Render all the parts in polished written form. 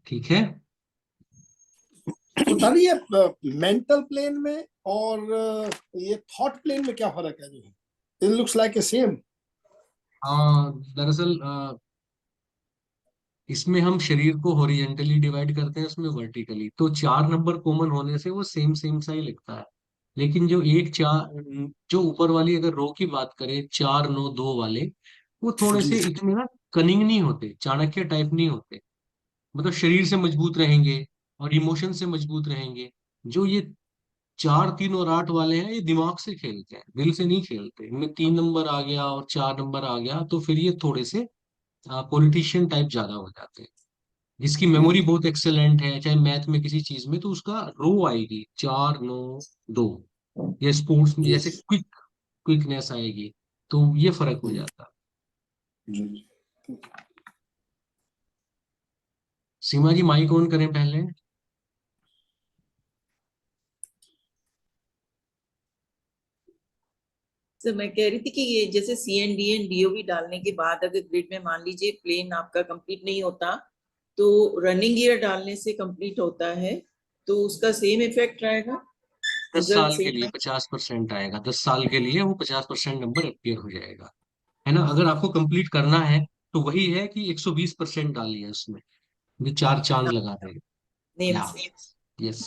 ठीक है। तो सर ये मेंटल प्लेन में और ये थॉट प्लेन में क्या फर्क है? जो it looks like a same. दरअसल इसमें हम शरीर को हॉरिजेंटली डिवाइड करते हैं, उसमें वर्टिकली, तो 4 नंबर कॉमन होने से वो सेम सेम सा ही लिखता है। लेकिन जो एक चार, जो ऊपर वाली अगर रो की बात करें, 4 9 2 वाले, वो थोड़े जी से इतने ना कनिंग नहीं होते, चाणक्य टाइप नहीं होते। मतलब शरीर से मजबूत रहेंगे और इमोशन से मजबूत रहेंगे। जो ये 4 3 और 8 वाले हैं, ये दिमाग से खेलते हैं, दिल से नहीं खेलते। इनमें 3 नंबर आ गया और 4 नंबर आ गया, तो फिर ये थोड़े से पॉलिटिशियन टाइप ज्यादा हो जाते हैं। जिसकी मेमोरी बहुत एक्सेलेंट है, चाहे मैथ में किसी चीज में, तो उसका रो आएगी 4 9 2। या स्पोर्ट्स में जी जैसे क्विकनेस आएगी। तो ये फर्क हो जाता है। जी। सीमा जी, माइक ऑन करें पहले। सर मैं कह रही थी कि ये जैसे सी एन डी एन बीओवी डालने के बाद अगर ग्रिड में मान लीजिए प्लेन आपका कंप्लीट नहीं होता, तो रनिंग गियर डालने से कंप्लीट होता है, तो उसका सेम इफेक्ट रहेगा, 10 साल रिजल्ट के सेम लिए है। 50% आएगा, 10 साल के लिए वो 50% नंबर अपियर हो जाएगा। है ना? अगर आपको कंप्लीट करना है तो वही है कि 120% डालिए उसमें, ये 4 चांद लगा देगा। नेम या से। यस।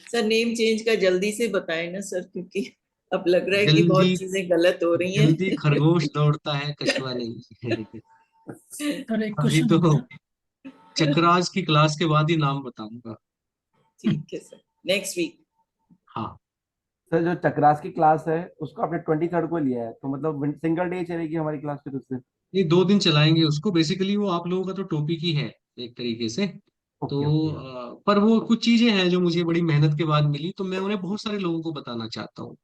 सर नेम चेंज का जल्दी से बताएं ना सर, क्योंकि अब लग रहा है कि जल्दी, बहुत चीजें गलत हो रही जल्दी हैं। खरगोश दौड़ता है, कछुआ नहीं। सर एक अभी क्वेश्चन तो और था। चक्रास की क्लास के बाद ही नाम बताऊंगा। ठीक है सर, नेक्स्ट वीक। हाँ। सर जो चक्रास की क्लास है उसको आपने 23rd को लिया है, तो मतलब सिंगल डे चलेगी हमारी क्लास फिर उससे? ये 2 दिन चलाएंगे उसको, बेसिकली वो आप लोगों का तो टॉपिक ही है एक तरीके से। तो ओके ओके। पर वो कुछ चीजें हैं जो मुझे बड़ी मेहनत के बाद मिली, तो मैं उन्हें बहुत सारे लोगों को बताना चाहता हूँ।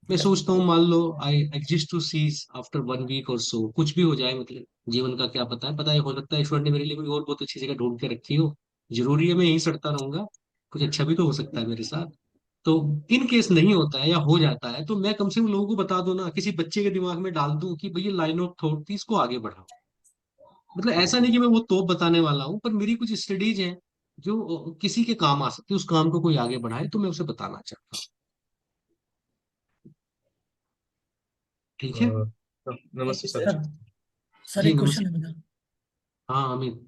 मैं सोचता हूँ, मान लो I exist to cease after 1 week और सो, कुछ भी हो जाए, मतलब जीवन का क्या पता है हो सकता है ईश्वर ने मेरे लिए कोई और बहुत अच्छी जगह ढूंढ के रखी हो। जरूरी है मैं यहीं सड़ता रहूंगा? कुछ अच्छा भी तो हो सकता है मेरे साथ। तो इन केस नहीं होता है या हो जाता है, तो मैं कम से कम लोगों को बता दूं ना, किसी बच्चे के दिमाग में डाल दूं कि भैया लाइन ऑफ थॉट थी, इसको आगे बढ़ाओ। मतलब ऐसा नहीं कि मैं वो तोप बताने वाला हूँ, पर मेरी कुछ स्टडीज हैं जो किसी के काम आ सकती है, उस काम को कोई आगे बढ़ाए, तो मैं उसे बताना चाहता हूँ। ठीक है। थैंक नमस्ते you sir. Sir. Sir sir ji एक क्वेश्चन है नमस्ते। मेरा। हाँ अमित।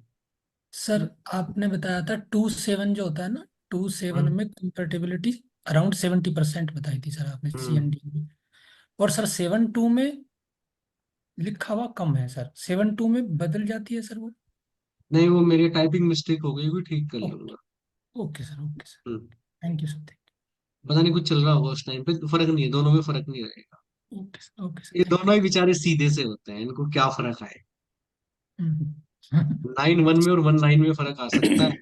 सर आपने बताया था 2 7 जो होता है ना, 2 7 हम्म में कंपेटेबिलिटी अराउंड 70% बताई थी सर आपने सी हम्म। एन डी में। और सर 7 2 में लिखा हुआ कम है सर, 7 2 में बदल जाती है सर वो। नहीं, वो मेरी टाइपिंग मिस्टेक हो गई, वो ठीक कर ओके। लूंगा। Okay sir, okay sir. Hmm. Thank you sir, thank पता नहीं कुछ चल रहा होगा उस टाइम पे, तो फर्क नहीं है, दोनों में फर्क नहीं रहेगा। You. Okay sir, okay sir, ये थैंक दोनों ही बेचारे सीधे से होते हैं, इनको क्या फर्क है? यू। 9 1 में और 1 9 में फर्क आ सकता है,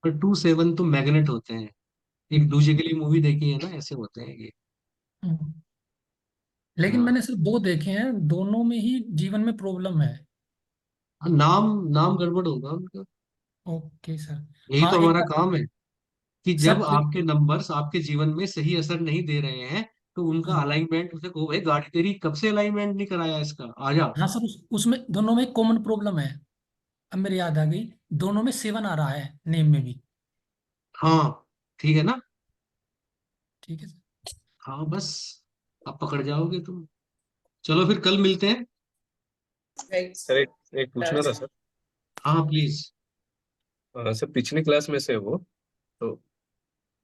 पर 2 7 तो मैग्नेट होते हैं। एक दूसरे के लिए मूवी देखी है ना, ऐसे होते हैं ये। लेकिन हाँ। मैंने सिर्फ दो देखे हैं, दोनों में ही जीवन में प्रॉब्लम है। हाँ, नाम नाम गड़बड़ होगा उनका। Okay sir. यही हाँ तो एक हमारा बात काम है, कि जब सर आपके नंबर्स आपके जीवन में सही असर नहीं दे रहे हैं, तो उनका हाँ अलाइनमेंट, उसे कहो भाई गाड़ी तेरी कब से अलाइनमेंट नहीं कराया इसका, आ जा। हाँ सर, उसमें दोनों में कॉमन प्रॉब्लम है। अब मेरी याद आ गई, दोनों में 7 आ रहा है नेम में भी। हाँ ठीक है ना। ठीक है सर। हाँ बस, आप पकड़ जाओगे तुम। चलो फिर कल मिलते हैं। राइट। सर एक पूछना था सर। हाँ प्लीज। सर पिछली क्लास में से वो, तो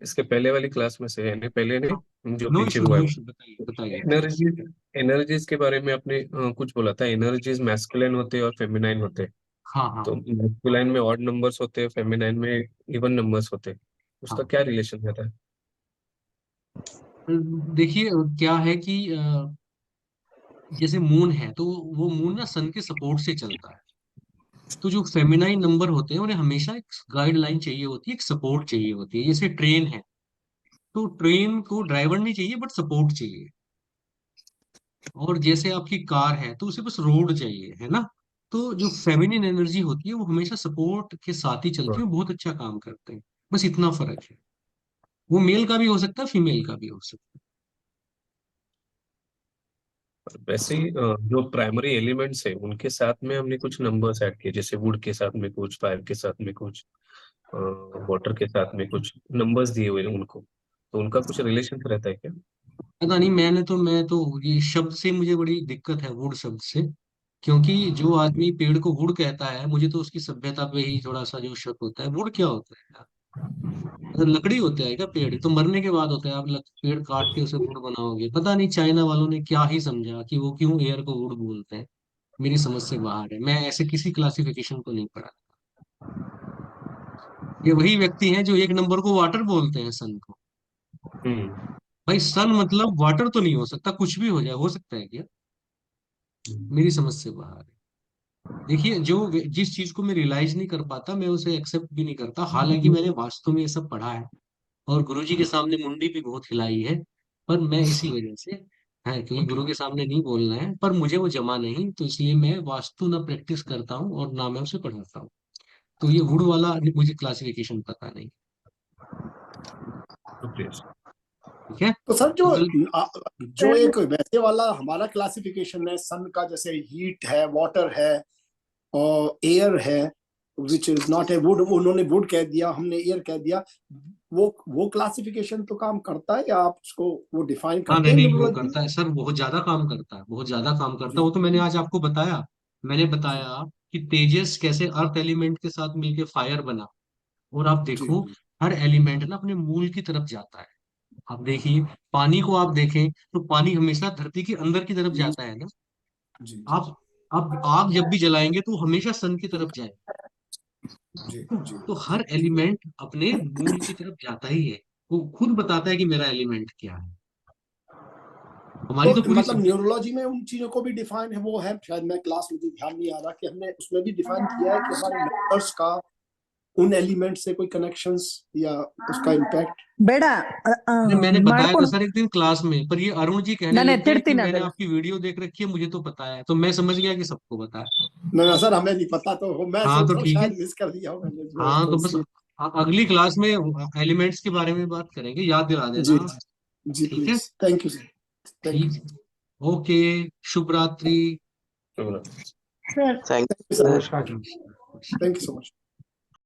इसके पहले वाली क्लास में से, यानी पहले नहीं जो नो पीछे इशू, हुआ नो है वो, इशू, बताइए बताइए। एनर्जीज एनर्जीज के बारे में आपने कुछ बोला था। एनर्जीज मैस्कुलिन होते हैं और फेमिनाइन होते हैं। हाँ हाँ तो मैस्कुलाइन में ऑड नंबर्स होते हैं, फेमिनाइन में इवन नंबर्स होते हैं। उसका हाँ। क्या रिलेशन रहता है? देखिए क्या है कि जैसे मून है, तो वो मून ना सन के सपोर्ट से चलता है। तो जो फेमिनाइन नंबर होते हैं, उन्हें हमेशा एक गाइडलाइन चाहिए होती है, एक सपोर्ट चाहिए होती है। जैसे ट्रेन है, तो ट्रेन को ड्राइवर नहीं चाहिए, बट सपोर्ट चाहिए। और जैसे आपकी कार है, तो उसे बस रोड चाहिए, है ना? तो जो फेमिनिन एनर्जी होती है, वो हमेशा सपोर्ट के साथ ही चलती है, वो बहुत अच्छा काम करते हैं। बस इतना फर्क है। वो मेल का भी हो सकता है, फीमेल का भी हो सकता है। वैसे ही जो प्राइमरी एलिमेंट्स है उनके साथ में हमने कुछ नंबर्स ऐड किए, जैसे वुड के साथ में कुछ, फायर के साथ में कुछ, वाटर के साथ में कुछ नंबर्स दिए हुए हैं उनको, तो उनका कुछ रिलेशन रहता है क्या? पता नहीं, मैं तो ये शब्द से मुझे बड़ी दिक्कत है, वुड शब्द से। क्योंकि जो आदमी पेड़ को वुड कहता है, मुझे तो उसकी सभ्यता पे ही थोड़ा सा जो शक होता है। वुड क्या होता है यार? मतलब लकड़ी होता है क्या पेड़? तो मरने के बाद होता है, आप पेड़ काट के उसे वुड बनाओगे। पता नहीं चाइना वालों ने क्या ही समझा कि वो क्यों एयर को वुड बोलते हैं। मेरी समझ से बाहर है, मैं ऐसे किसी क्लासिफिकेशन को नहीं पढ़ा। ये वही व्यक्ति हैं जो एक नंबर को वाटर बोलते हैं, सन को। हम्म। भाई सन मतलब वाटर तो नहीं हो सकता, कुछ भी हो जाए, हो सकता है क्या? मेरी समझ से बाहर है। देखिए, जिस चीज को मैं रियलाइज नहीं कर पाता, मैं उसे एक्सेप्ट भी नहीं करता। हालांकि मैंने वास्तव में ये सब पढ़ा है और गुरुजी के सामने मुंडी भी बहुत हिलाई है। पर मैं इसी वजह से, है क्योंकि गुरु के सामने नहीं बोलना है, पर मुझे वो जमा नहीं, तो इसलिए मैं वास्तु ना प्रैक्टिस करता हूँ और ना मैं उसे पढ़ाता हूँ। तो ये वुड वाला मुझे क्लासिफिकेशन पता नहीं। ओके। ठीक है। तो सर तो जो एक वैसे वाला हमारा क्लासिफिकेशन है सन का, जैसे हीट है, वाटर है और एयर है, which is not a would, उन्होंने वुड कह दिया, हमने एयर कह दिया, वो क्लासिफिकेशन तो काम करता है या आप उसको वो डिफाइन हाँ, करते नहीं हैं नहीं, वो न्यूमरोलॉजी में? करता है सर, बहुत ज्यादा काम करता है, बहुत ज्यादा काम करता जी है। वो तो मैंने जी आज आपको बताया। मैंने जी बताया कि तेजस कैसे अर्थ एलिमेंट के साथ मिलके फायर बना। और आप जी देखो, हर एलिमेंट ना अपने मूल की तरफ जाता है। आप देखिए, पानी को आप देखें तो पानी हमेशा धरती के अंदर की तरफ जाता है ना। जी जी आप आग जब भी जलाएंगे तो हमेशा सन की तरफ जाए। जी जी तो जी। हर एलिमेंट अपने मूल की तरफ जाता ही है। वो खुद बताता है कि मेरा एलिमेंट क्या है। हमारी तो तो पूरी मतलब न्यूरोलॉजी में उन चीजों को भी डिफाइन है, वो है शायद, मैं क्लास मुझे ध्यान नहीं आ रहा कि हमने उसमें भी डिफाइन किया है कि हमारे नंबर्स का उन एलिमेंट से कोई कनेक्शंस या उसका इम्पैक्ट। ಬೇಡ अरे मैंने बताया था ಮಾಡ್ಕೊಂಡು सर एक दिन क्लास में, पर ये अरुण जी कहने ನಾನು लग गए कि ಎತ್ತಿಡ್ತೀನಿ मैंने ಅದೆಲ್ಲ आपकी वीडियो देख रखी है, मुझे तो पता है। तो मैं समझ गया कि सबको पता है। ना सर, हमें नहीं पता, तो मैं हाँ सोच तो रहा हूँ ठीक है। शायद मिस कर दिया हो मैंने जो, हाँ तो तो बस इसलिए। अगली क्लास में एलिमेंट्स के बारे में बात करेंगे, याद दिला देना जी आप। जी जी, ठीक है। Please, thank you sir, thank ठीक। ओके। शुभ रात्रि। तो ಸರ್ यू सर, नमस्कार sir. Thank you so much.